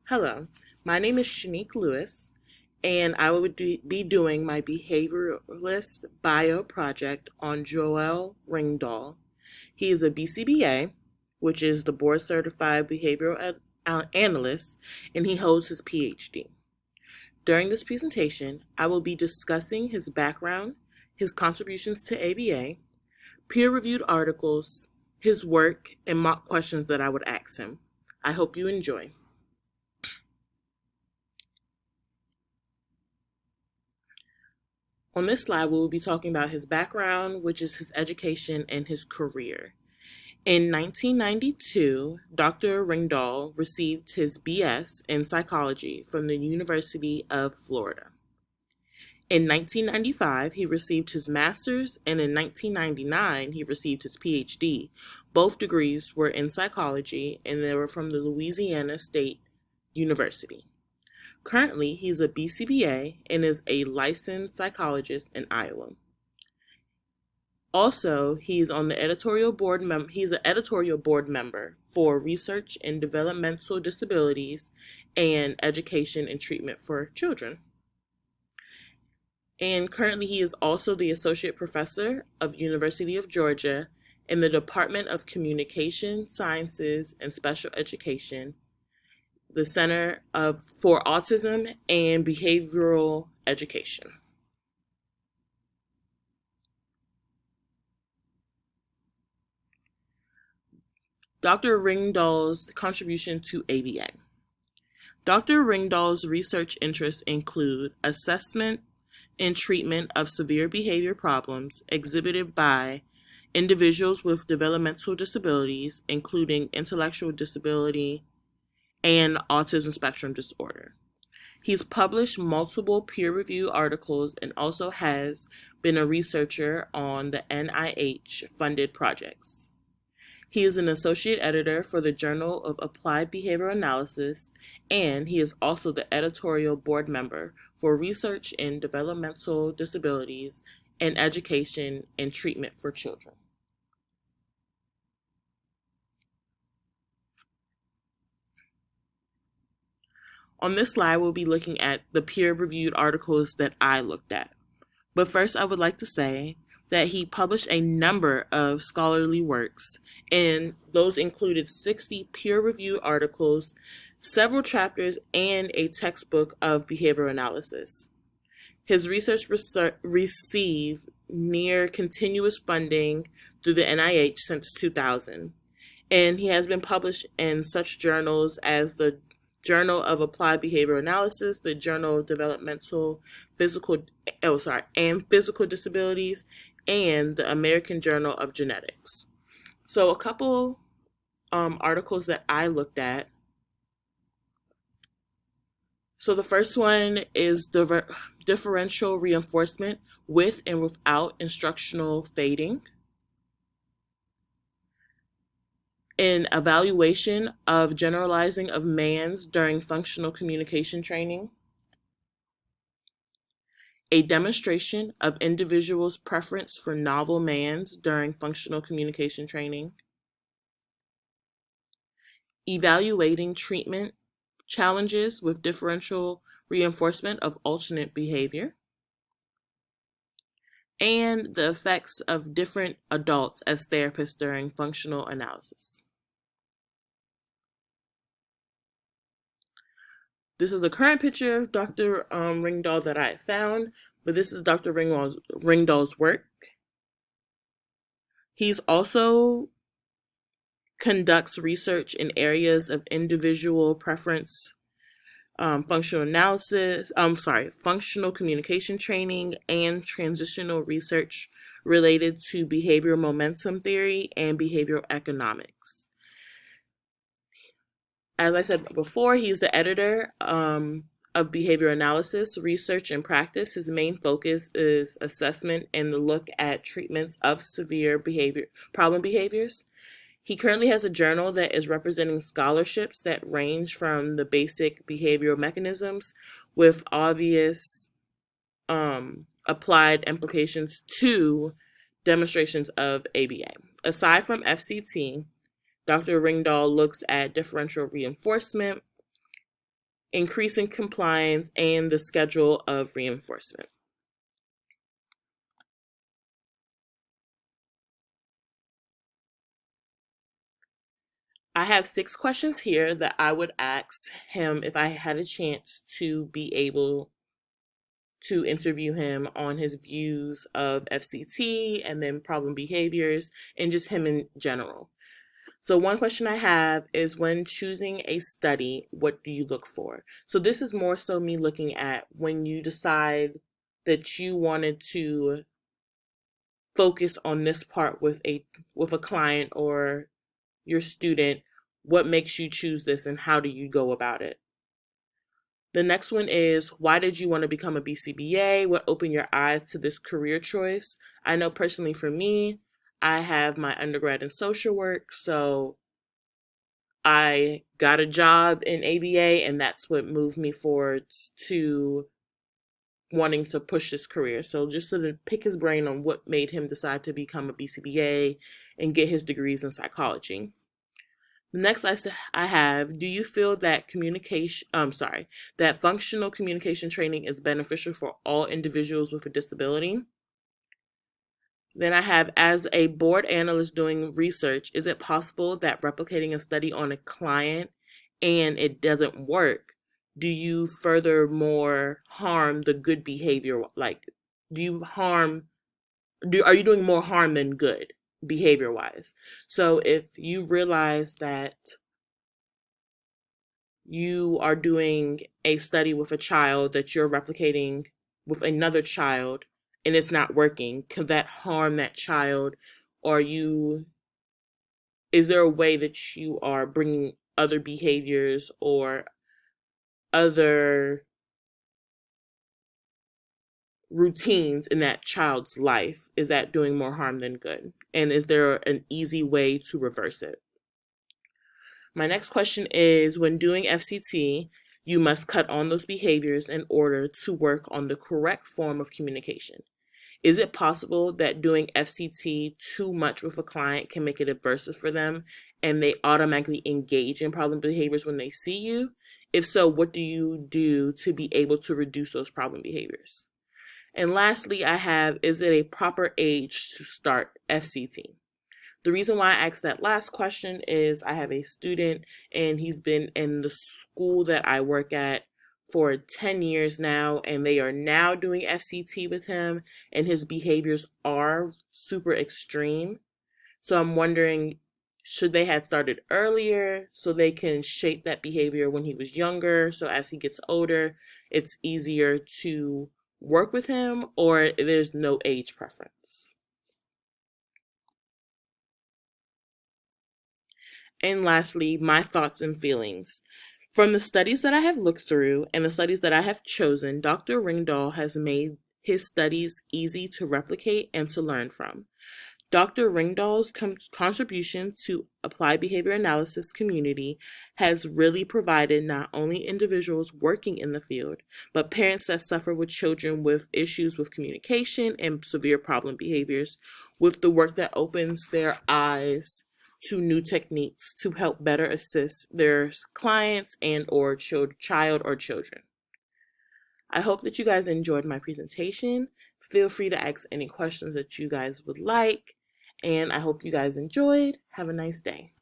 Hello, my name is Shanique Lewis, and I would be doing my behavioralist bio project on Joel Ringdahl. He is a BCBA, which is the Board Certified Analyst, and he holds his PhD. During this presentation, I will be discussing his background, his contributions to ABA, peer-reviewed articles, his work, and mock questions that I would ask him. I hope you enjoy. On this slide, we will be talking about his background, which is his education and his career. In 1992, Dr. Ringdahl received his BS in psychology from the University of Florida. In 1995, he received his master's, and in 1999, he received his PhD. Both degrees were in psychology, and they were from the Louisiana State University. Currently, he's a BCBA and is a licensed psychologist in Iowa. Also, he's on the editorial board. He's an editorial board member for research in developmental disabilities and education and treatment for children. And currently, he is also the associate professor of University of Georgia in the Department of Communication Sciences and Special Education, the Center for Autism and Behavioral Education. Dr. Ringdahl's contribution to ABA. Dr. Ringdahl's research interests include assessment and treatment of severe behavior problems exhibited by individuals with developmental disabilities, including intellectual disability and autism spectrum disorder. He's published multiple peer-reviewed articles and also has been a researcher on the NIH-funded projects. He is an associate editor for the Journal of Applied Behavioral Analysis, and he is also the editorial board member for research in developmental disabilities and education and treatment for children. On this slide, we'll be looking at the peer-reviewed articles that I looked at. But first, I would like to say that he published a number of scholarly works, and those included 60 peer-reviewed articles, several chapters, and a textbook of behavioral analysis. His research received near continuous funding through the NIH since 2000, and he has been published in such journals as the Journal of Applied Behavioral Analysis, the Journal of Developmental and Physical Disabilities, and the American Journal of Genetics. So a couple articles that I looked at. So the first one is differential reinforcement with and without instructional fading. An evaluation of generalizing of mands during functional communication training. A demonstration of individuals' preference for novel mands during functional communication training. Evaluating treatment challenges with differential reinforcement of alternate behavior. And the effects of different adults as therapists during functional analysis. This is a current picture of Dr. Ringdahl that I found, but this is Dr. Ringdahl's work. He's also conducts research in areas of individual preference, functional communication training, and transitional research related to behavioral momentum theory and behavioral economics. As I said before, he's the editor of behavioral analysis, research, and practice. His main focus is assessment and the look at treatments of severe problem behaviors. He currently has a journal that is representing scholarships that range from the basic behavioral mechanisms with obvious applied implications to demonstrations of ABA. Aside from FCT, Dr. Ringdahl looks at differential reinforcement, increasing compliance, and the schedule of reinforcement. I have 6 questions here that I would ask him if I had a chance to be able to interview him on his views of FCT and then problem behaviors and just him in general. So one question I have is, when choosing a study, what do you look for? So this is more so me looking at when you decide that you wanted to focus on this part with a client or your student, what makes you choose this and how do you go about it? The next one is, why did you want to become a BCBA? What opened your eyes to this career choice? I know personally for me, I have my undergrad in social work, so I got a job in ABA, and that's what moved me forward to wanting to push this career. So just sort of pick his brain on what made him decide to become a BCBA and get his degrees in psychology. The next I have, do you feel that that functional communication training is beneficial for all individuals with a disability? Then I have, as a board analyst doing research, is it possible that replicating a study on a client and it doesn't work, do you furthermore harm the good behavior? Like, do you harm, are you doing more harm than good behavior wise? So if you realize that you are doing a study with a child that you're replicating with another child and it's not working, could that harm that child? Or is there a way that you are bringing other behaviors or other routines in that child's life? Is that doing more harm than good? And is there an easy way to reverse it? My next question is, when doing FCT, you must cut on those behaviors in order to work on the correct form of communication. Is it possible that doing FCT too much with a client can make it aversive for them and they automatically engage in problem behaviors when they see you? If so, what do you do to be able to reduce those problem behaviors? And lastly, I have, is it a proper age to start FCT? The reason why I asked that last question is I have a student and he's been in the school that I work at for 10 years now, and they are now doing FCT with him, and his behaviors are super extreme. So I'm wondering, should they have started earlier so they can shape that behavior when he was younger, so as he gets older, it's easier to work with him, or there's no age preference? And lastly, my thoughts and feelings. From the studies that I have looked through and the studies that I have chosen, Dr. Ringdahl has made his studies easy to replicate and to learn from. Dr. Ringdahl's contribution to applied behavior analysis community has really provided not only individuals working in the field, but parents that suffer with children with issues with communication and severe problem behaviors, with the work that opens their eyes to new techniques to help better assist their clients and or child or children. I hope that you guys enjoyed my presentation. Feel free to ask any questions that you guys would like, and I hope you guys enjoyed. Have a nice day.